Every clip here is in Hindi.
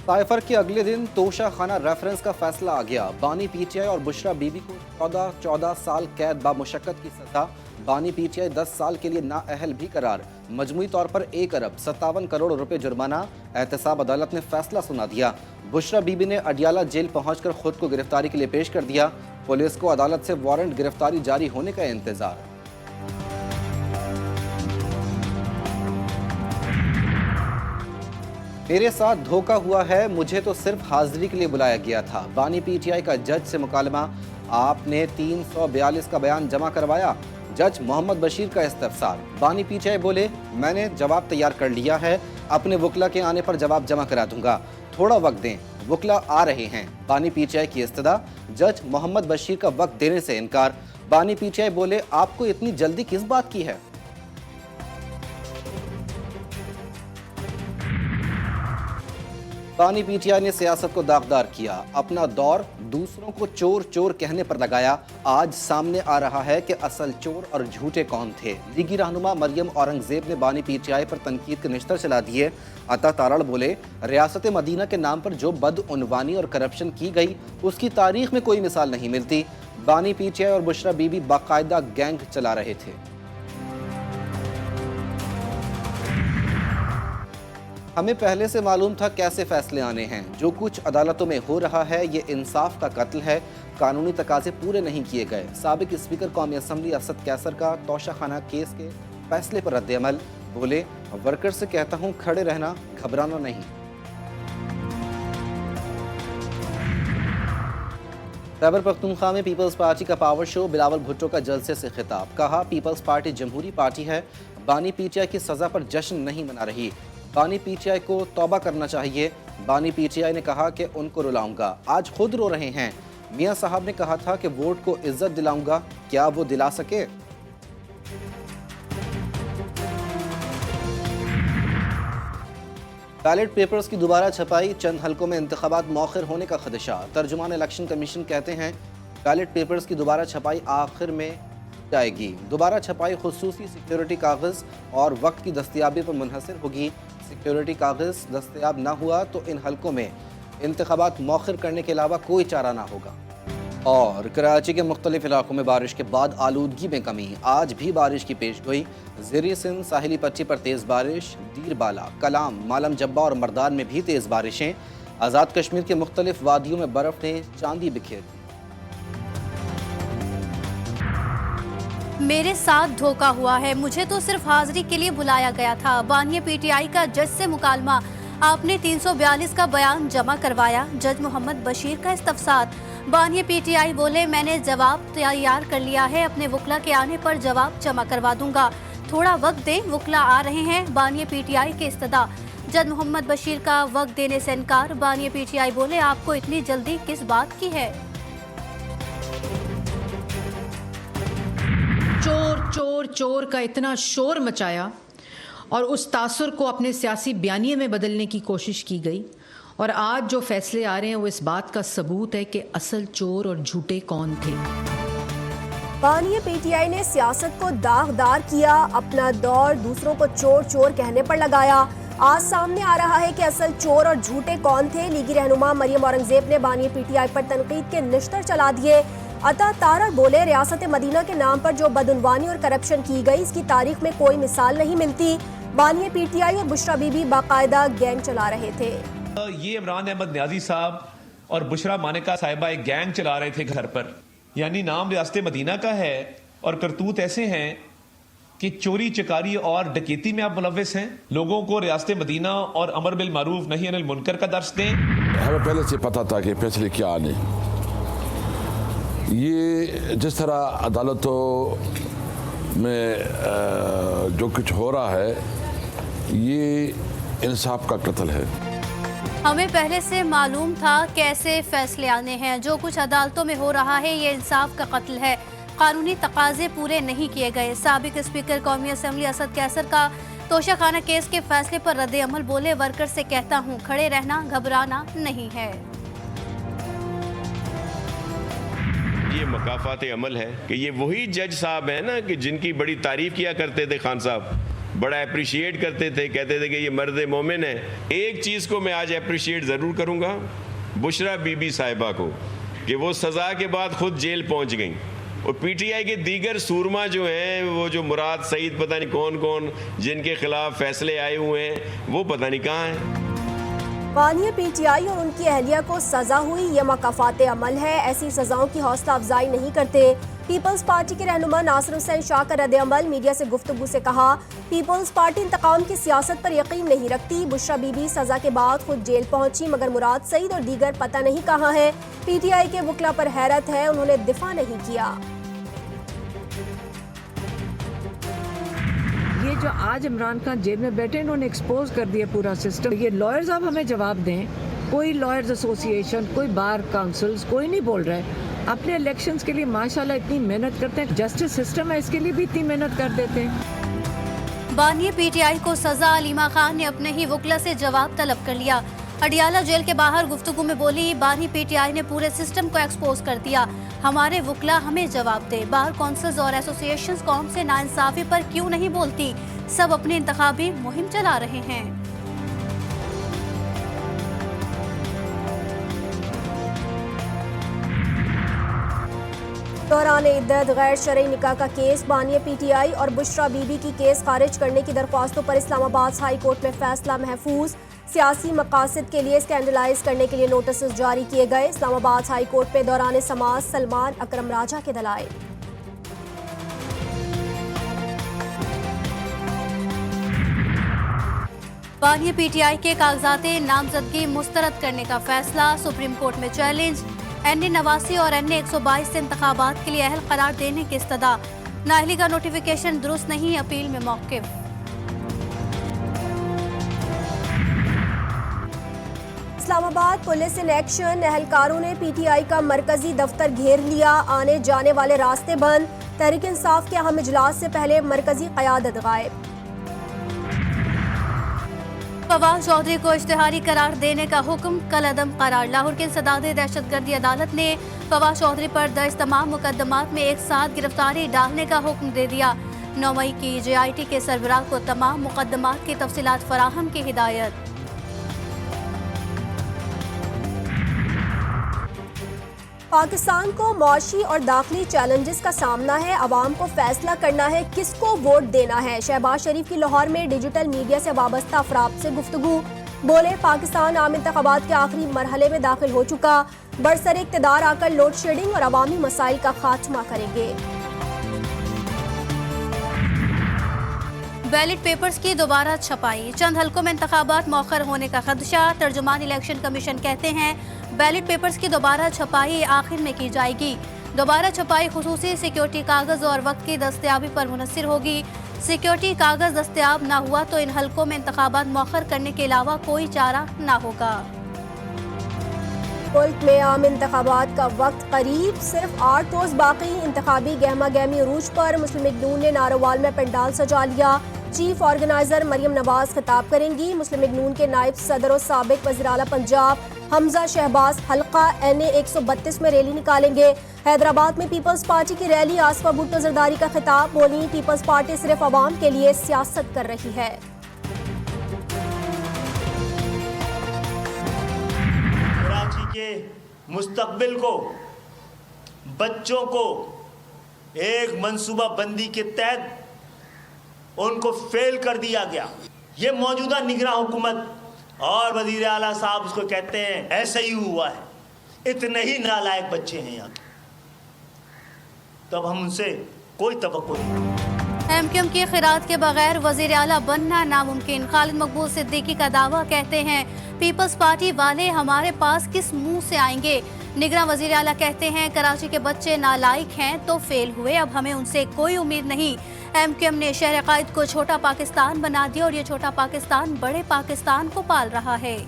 साइफर के अगले दिन तोशा खाना रेफरेंस का फैसला आ गया। बानी पीटीआई और बुशरा बीबी को 14 साल कैद बामुशक्कत की सजा। बानी पीटीआई 10 साल के लिए नाअहल भी करार। मजमूई तौर पर 1 अरब 57 करोड़ रुपए जुर्माना। एहतसाब अदालत ने फैसला सुना दिया। बुशरा बीबी ने अडियाला जेल पहुंचकर खुद को गिरफ्तारी के लिए पेश कर दिया। पुलिस को अदालत से वारंट गिरफ्तारी जारी होने का इंतजार। मेरे साथ धोखा हुआ है, मुझे तो सिर्फ हाजिरी के लिए बुलाया गया था। बानी पीटीआई का जज से मुकालमा। आपने 342 का बयान जमा करवाया। जज मोहम्मद बशीर का इस्तफसार। बानी पीटीआई बोले, मैंने जवाब तैयार कर लिया है, अपने वकला के आने पर जवाब जमा करा दूंगा, थोड़ा वक्त दें, वकला आ रहे हैं। बानी पीटीआई की इस्तदा। जज मोहम्मद बशीर का वक्त देने से इनकार। बानी पीटीआई बोले, आपको इतनी जल्दी किस बात की है? बानी पीटीआई ने सियासत को दागदार किया। अपना दौर दूसरों को चोर चोर कहने पर लगाया। आज सामने आ रहा है कि असल चोर और झूठे कौन थे। लीगी रहनुमा मरियम औरंगजेब ने बानी पीटीआई पर तनकीद के निश्तर चला दिए। अता तारड़ बोले, रियासत मदीना के नाम पर जो बदउनवानी और करप्शन की गई उसकी तारीख में कोई मिसाल नहीं मिलती। बानी पीटीआई और बुशरा बीबी बाकायदा गैंग चला रहे थे। हमें पहले से मालूम था कैसे फैसले आने हैं। जो कुछ अदालतों में हो रहा है ये इंसाफ का कत्ल है। कानूनी तकाजे पूरे नहीं किए गए। साबिक स्पीकर कौमी असम्बली असद कैसर का तोशा खाना केस के फैसले पर रद्द-ए-अमल। बोले, वर्कर से कहता हूं खड़े रहना, घबराना नहीं। खैबर पख्तूनख्वा में पीपल्स पार्टी का पावर शो। बिलावल भुट्टो का जलसे से खिताब। कहा, पीपल्स पार्टी जमहूरी पार्टी है, बानी पीटीआई की सजा पर जश्न नहीं मना रही। बानी पीटीआई को तौबा करना चाहिए। बानी पीटीआई ने कहा कि उनको रुलाऊंगा, आज खुद रो रहे हैं। मियां साहब ने कहा था कि वोट को इज्जत दिलाऊंगा, क्या वो दिला सके? बैलेट पेपर्स की दोबारा छपाई। चंद हलकों में इंतखाबात मौखिर होने का खदशा। तर्जुमान इलेक्शन कमीशन कहते हैं बैलेट पेपर्स की दोबारा छपाई आखिर में जाएगी। दोबारा छपाई खुसूसी सिक्योरिटी कागज़ और वक्त की दस्तयाबी पर मुनहसर होगी। सिक्योरिटी कागज़ दस्तयाब ना हुआ तो इन हलकों में इंतखाबात मौखिर करने के अलावा कोई चारा ना होगा। और कराची के मुख्तलिफ इलाकों में बारिश के बाद आलूदगी में कमी। आज भी बारिश की पेशगोई। ज़ेरी सिंध साहिली पट्टी पर तेज़ बारिश। दीरबाला, कलाम, मालम जब्बा और मर्दान में भी तेज़ बारिशें। आज़ाद कश्मीर के मुख्तलिफ वादियों में बर्फ़ ने चांदी बिखेर दी। मेरे साथ धोखा हुआ है, मुझे तो सिर्फ हाजिरी के लिए बुलाया गया था। बानी पीटीआई का जज से मुकालमा। आपने 342 का बयान जमा करवाया। जज मोहम्मद बशीर का इस्तफसार। बानी पीटीआई बोले, मैंने जवाब तैयार कर लिया है, अपने वकला के आने पर जवाब जमा करवा दूंगा, थोड़ा वक्त दें, वकला आ रहे हैं। बानी पीटीआई के इस्तदा। जज मोहम्मद बशीर का वक्त देने से इनकार। बानी पीटीआई बोले, आपको इतनी जल्दी किस बात की है? चोर चोर चोर का इतना शोर मचाया और उस तासुर को अपने सियासी बयानिए में बदलने की कोशिश की गई। और आज जो फैसले आ रहे हैं वो इस बात का सबूत है कि असल चोर और झूठे कौन थे। बानी पीटीआई ने सियासत को दागदार किया। अपना दौर दूसरों को चोर चोर कहने पर लगाया। आज सामने आ रहा है कि असल चोर और झूठे कौन थे। लीगी रहनुमा मरियम औरंगजेब ने बानी पीटीआई पर तनकीद के निश्तर चला दिए। अता तारड़ बोले, रियासत मदीना के नाम पर जो बदउनवानी और करप्शन की गई इसकी तारीख में कोई मिसाल नहीं मिलती। बानी पीटीआई और बुशरा बीबी बाकायदा गैंग चला रहे थे। ये इमरान अहमद न्याजी साहब और बुशरा मानिका साहिबा एक गैंग चला रहे थे घर पर। यानी नाम रियासत मदीना का है और करतूत ऐसे हैं कि चोरी चकारी और डकैती में आप मुलव्विस हैं। लोगों को रियासत मदीना और अमर बिल मारूफ नही अनिल मुनकर का दर्स दें। हमें पहले से पता था कि फैसले क्या आने। ये जिस तरह अदालतों में जो कुछ हो रहा है ये इंसाफ का कत्ल है। हमें पहले से मालूम था कैसे फैसले आने हैं। जो कुछ अदालतों में हो रहा है ये इंसाफ का कत्ल है। कानूनी तकाजे पूरे नहीं किए गए। साबिक स्पीकर कौमी असम्बली असद कैसर का तोशा खाना केस के फैसले पर रद्द-ए-अमल। बोले, वर्कर से कहता हूँ खड़े रहना, घबराना नहीं है। ये मकाफात अमल है कि ये वही जज साहब हैं ना कि जिनकी बड़ी तारीफ किया करते थे खान साहब। बड़ा अप्रिशिएट करते थे, कहते थे कि ये मर्द मोमिन है। एक चीज़ को मैं आज अप्रिशिएट ज़रूर करूँगा, बुशरा बीबी साहिबा को, कि वो सज़ा के बाद खुद जेल पहुँच गई। और पीटीआई के दीगर सूरमा जो हैं, वो जो मुराद सईद पता नहीं कौन कौन जिनके खिलाफ फैसले आए हुए हैं, वो पता नहीं कहाँ हैं। बानिया पीटीआई और उनकी अहलिया को सजा हुई, ये मकाफात अमल है, ऐसी सजाओं की हौसला अफजाई नहीं करते। पीपल्स पार्टी के रहनुमा नासिर हुसैन शाह का रद्द अमल, मीडिया से गुफ्तगू से कहा, पीपल्स पार्टी इंतकाम की सियासत पर यकीन नहीं रखती। बुशरा बीबी सजा के बाद खुद जेल पहुंची, मगर मुराद सईद और दीगर पता नहीं कहाँ है। पीटीआई के वकला पर हैरत है, उन्होंने दिफा नहीं किया। ये जो आज इमरान खान जेल में बैठे, इन्होंने एक्सपोज कर दिया पूरा सिस्टम। ये लॉयर्स अब हमें जवाब दें, कोई लॉयर्स एसोसिएशन, कोई बार काउंसिल्स, कोई नहीं बोल रहा है। अपने इलेक्शंस के लिए माशाल्लाह इतनी मेहनत करते हैं, जस्टिस सिस्टम है इसके लिए भी इतनी मेहनत कर देते हैं। बानिया पीटीआई को सजा, अलीमा खान ने अपने ही वकला से जवाब तलब कर लिया। अडियाला जेल के बाहर गुफ्तगू में बोली, बानी पीटीआई ने पूरे सिस्टम को एक्सपोज कर दिया, हमारे वकला हमें जवाब दे। बार कौंसिल्स और एसोसिएशंस कौम से नाइंसाफी पर क्यों नहीं बोलती, सब अपनी इंतखाबी मुहिम चला रहे हैं। दौरान इद्दत गैर शरई निकाह का केस, बानिया पीटीआई और बुशरा बीबी की केस खारिज करने की दरख्वास्तों पर इस्लामाबाद हाई कोर्ट में फैसला महफूज। सियासी मकासद के लिए स्कैंडलाइज करने के लिए नोटिस जारी किए गए। इस्लामाबाद हाई कोर्ट में दौरान समाज सलमान अकरम राजा के दलाइल। बानिया पीटीआई के कागजात नामजदगी मुस्तरद करने का फैसला, सुप्रीम कोर्ट में चैलेंज। NA 89 और NA 122 से इंतखाबात के लिए अहल करार देने की इस्तदा, नाअहली का नोटिफिकेशन दुरुस्त नहीं, अपील में मौक़िफ़। इस्लामाबाद पुलिस इन एक्शन, एहलकारों ने पीटीआई का मरकजी दफ्तर घेर लिया, आने जाने वाले रास्ते बंद। तहरीक इंसाफ के अहम इजलास से पहले मरकजी क़यादत गायब। फवाद चौधरी को इश्तिहारी करार देने का हुक्म, कल अदम करार। लाहौर के इंसदाद दहशतगर्दी अदालत ने फवाद चौधरी पर दर्ज तमाम मुकदमात में एक साथ गिरफ्तारी डालने का हुक्म दे दिया। 9 मई की JIT के सरबराह को तमाम मुकदमात की तफसीलात फराहम की हिदायत। पाकिस्तान को मौशी और दाखिली चैलेंजेस का सामना है, अवाम को फैसला करना है किसको वोट देना है। शहबाज शरीफ की लाहौर में डिजिटल मीडिया से वाबस्ता अफराद से गुफ्तगू, बोले पाकिस्तान आम इंतखाबात के आखिरी मरहले में दाखिल हो चुका, बरसर इक़्तिदार आकर लोड शेडिंग और अवामी मसाइल का खात्मा करेंगे। बैलेट पेपर्स की दोबारा छपाई, चंद हलकों में इंतखाबात मौखर होने का खदशा। तर्जुमान इलेक्शन कमीशन कहते हैं बैलेट पेपर्स की दोबारा छपाई आखिर में की जाएगी। दोबारा छपाई खुसूसी सिक्योरिटी कागज और वक्त की दस्तयाबी पर मुनस्सिर होगी। सिक्योरिटी कागज दस्तयाब न हुआ तो इन हलकों में इंतखाबात मौखर करने के अलावा कोई चारा न होगा। मुल्क में आम इंतखाबात का वक्त करीब, सिर्फ 8 रोज बाकी। इंतखाबी गहमा गहमी उरूज पर मुस्लिम लीग नून ने नारोवाल में पंडाल सजा लिया। चीफ ऑर्गेनाइजर मरियम नवाज खिताब करेंगी। मुस्लिम लीग नून के नायब सदर और साबिक वज़ीर आला पंजाब हमजा शहबाज हल्का NA 132 में रैली निकालेंगे। हैदराबाद में पीपल्स पार्टी की रैली, आसफा भुट्टो जरदारी का खिताब, बोली पीपल्स पार्टी सिर्फ अवाम के लिए सियासत कर रही है। कराची के मुस्तकबिल को, बच्चों को एक मंसूबा बंदी के तहत उनको फेल कर दिया गया। ये मौजूदा निगरान हुकूमत और वजीर आला साहब उसको कहते हैं ऐसे ही हुआ है। इतने ही नालायक बच्चे हैं यहाँ, तब हम उनसे कोई तवक्को नहीं। MQM की खिरात के बगैर वजीर आला बनना नामुमकिन, खालिद मकबूल सिद्दीकी का दावा। कहते हैं पीपल्स पार्टी वाले हमारे पास किस मुंह से आएंगे। निगरान वजीर आला कहते हैं कराची के बच्चे नालायक हैं तो फेल हुए, अब हमें उनसे कोई उम्मीद नहीं। MQM ने शहर कायद को छोटा पाकिस्तान बना दिया और ये छोटा पाकिस्तान बड़े पाकिस्तान को पाल रहा है।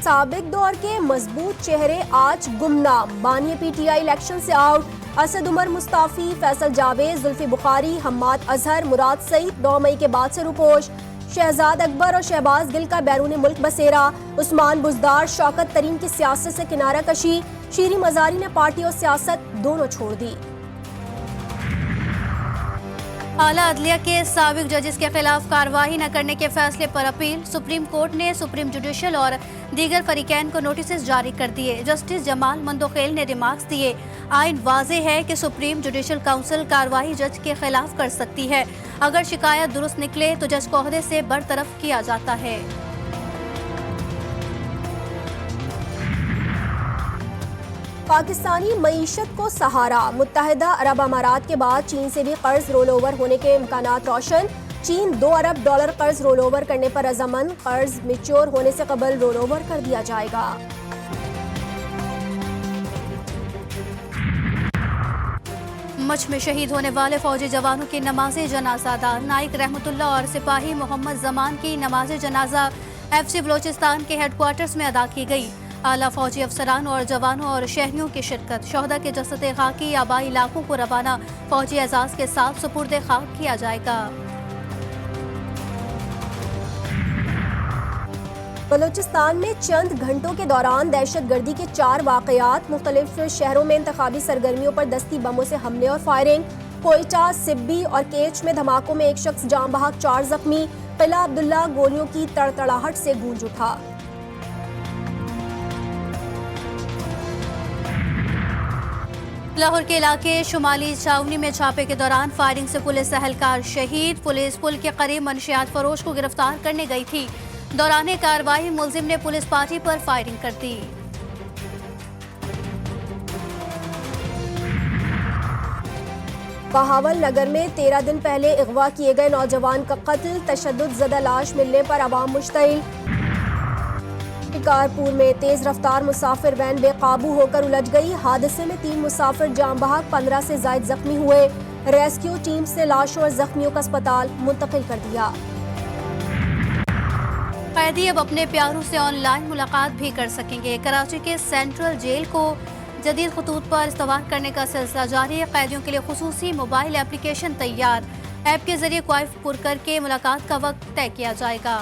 साबिक दौर के मजबूत चेहरे आज गुमनाम, बानिया पीटीआई इलेक्शन से आउट। असद उमर मुस्ताफी, फैसल जावेद, जुल्फी बुखारी, हम्माद अजहर, मुराद सईद 9 मई के बाद से रुपोश। शहजाद अकबर और शहबाज गिल का बैरून मुल्क बसेरा, उस्मान बुजदार शौकत तरीन की सियासत से किनारा कशी, शीरी मजारी ने पार्टी और सियासत दोनों छोड़ दी। आला अदलिया के साबिक जजेस के खिलाफ कार्रवाई न करने के फैसले पर अपील, सुप्रीम कोर्ट ने सुप्रीम जुडिशल और दीगर फरीकैन को नोटिस जारी कर दिए। जस्टिस जमाल मंदोखेल ने रिमार्क्स दिए, आइन वाज़ेह है कि सुप्रीम जुडिशल काउंसिल कार्रवाई जज के खिलाफ कर सकती है। अगर शिकायत दुरुस्त निकले तो जज को ओहदे से बरतरफ किया जाता है। पाकिस्तानी मईशत को सहारा, मुत्तहिदा अरब अमारात के बाद चीन से भी कर्ज रोल ओवर होने के इम्कानात रोशन। चीन $2 अरब कर्ज रोल ओवर करने पर रजामंद, कर्ज मैच्योर होने से कबल रोल ओवर कर दिया जाएगा। मच में शहीद होने वाले फौजी जवानों की नमाज जनाजा अदा, नाइक रहमतुल्लाह और सिपाही मोहम्मद जमान की नमाज जनाजा FC बलोचिस्तान के हेडक्वार्टर्स में अदा की गई। आला फौजी अफसरान और जवानों और शहरियों की शिरकत, शहदा के जसद खाकी आबाई इलाकों को रवाना फौजी एजाज के साथ सुपुर्द खाक किया जाएगा। बलोचिस्तान में चंद घंटों के दौरान दहशतगर्दी के 4 वाकयात, मुख्तलिफ शहरों में इंतखाबी सरगर्मियों पर दस्ती बमों से हमले और फायरिंग। कोयटा, सिब्बी और केच में धमाकों में एक शख्स जान बहक, 4 जख्मी। किला अब्दुल्ला गोलियों की तड़तड़ाहट से गूंज उठा। लाहौर के इलाके शुमाली छावनी में छापे के दौरान फायरिंग से पुलिस एहलकार शहीद। पुलिस पुल के करीब मंशियात फरोश को गिरफ्तार करने गई थी। दौरान कार्रवाई मुलजिम ने पुलिस पार्टी पर फायरिंग कर दी। बहावल नगर में 13 दिन पहले अगवा किए गए नौजवान का कत्ल, तशद्दुद ज़दा लाश मिलने पर आवाम मुश्तइल। शिकारपुर में तेज रफ्तार मुसाफिर वैन बेकाबू होकर उलझ गई। हादसे में 3 मुसाफिर जान बहक, 15 से ज्यादा जख्मी हुए। रेस्क्यू टीम से लाशों और जख्मियों का अस्पताल मुंतकिल कर दिया। कैदी अब अपने प्यारों से ऑनलाइन मुलाकात भी कर सकेंगे। कराची के सेंट्रल जेल को जदीद खतूत पर इस्तेमाल करने का सिलसिला जारी है। कैदियों के लिए खुसूसी मोबाइल एप्लीकेशन तैयार, ऐप के जरिए क्वाइफ पुर करके मुलाकात का वक्त तय किया जाएगा।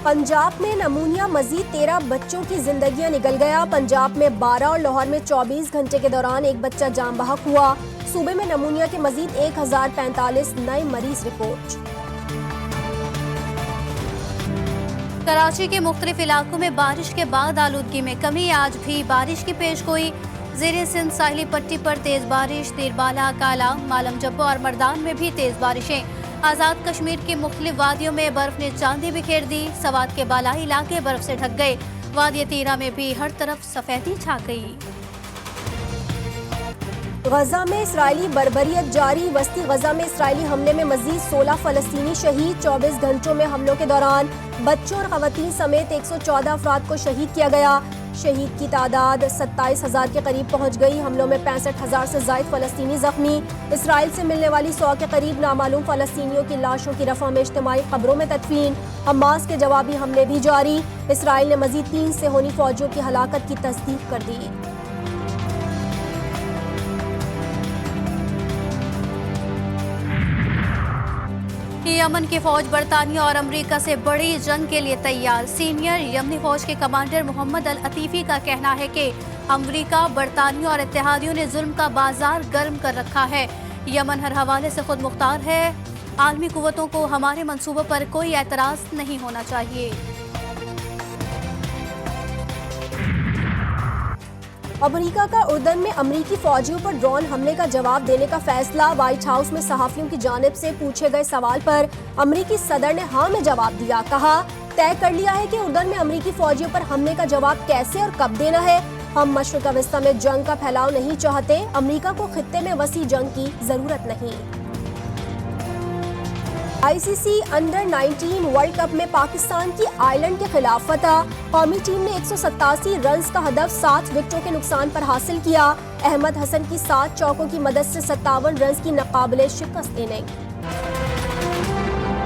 पंजाब में नमूनिया मजीद 13 बच्चों की जिंदगियां निकल गया। पंजाब में 12 और लाहौर में 24 घंटे के दौरान एक बच्चा जान बहक हुआ। सूबे में नमूनिया के मजीद 1045 नए मरीज रिपोर्ट। कराची के मुख्तलिफ इलाकों में बारिश के बाद आलूदगी में कमी, आज भी बारिश की पेशगोई। ज़ेरे सिंध साहिली पट्टी पर तेज बारिश, तीरबाला, कालाम, मालम जब्बा और मर्दान में भी तेज बारिशें। आज़ाद कश्मीर की मुख्तलिफ वादियों में बर्फ ने चांदी बिखेर दी। सवात के बालाई इलाके बर्फ से ढक गए। वादी तीरा में भी हर तरफ सफेदी छा गई। गजा में इसराइली बर्बरियत जारी, वस्ती गजा में इसराइली हमले में मजीद 16 फलस्तीनी शहीद। 24 घंटों में हमलों के दौरान बच्चों और खवातीन समेत 114 अफराद को शहीद किया गया। शहीद की तादाद 27,000 के करीब पहुंच गई। हमलों में 65,000 से ज्यादा फलस्तीनी जख्मी। इसराइल से मिलने वाली 100 के करीब नामालूम फलस्तीनियों की लाशों की रफा में इज्तिमाई कब्रों में तदफीन। हमास के जवाबी हमले भी जारी। इसराइल ने मजीद 3 से होनी फौजियों की हलाकत की तस्दीक कर दी। यमन की फौज बरतानिया और अमेरिका से बड़ी जंग के लिए तैयार। सीनियर यमनी फौज के कमांडर मोहम्मद अल अतीफी का कहना है कि अमेरिका, बरतानिया और इत्तेहादियों ने जुल्म का बाजार गर्म कर रखा है। यमन हर हवाले से खुद मुख्तार है। आलमी कुव्वतों को हमारे मंसूबों पर कोई एतराज नहीं होना चाहिए। अमेरिका का उर्दन में अमेरिकी फौजियों पर ड्रोन हमले का जवाब देने का फैसला। व्हाइट हाउस में सहाफियों की जानिब से पूछे गए सवाल पर अमेरिकी सदर ने हाँ में जवाब दिया। कहा, तय कर लिया है कि उर्दन में अमेरिकी फौजियों पर हमले का जवाब कैसे और कब देना है। हम मशरिक़ वस्ता में जंग का फैलाव नहीं चाहते। अमेरिका को खित्ते में वसी जंग की जरूरत नहीं। ICC अंडर-19 वर्ल्ड कप में पाकिस्तान की आयरलैंड के खिलाफ फतह। कौमी टीम ने 187 रन का हदफ 7 विकेटों के नुकसान पर हासिल किया। अहमद हसन की 7 चौकों की मदद से 57 रन की नाकाबिले शिकस्त इनिंग।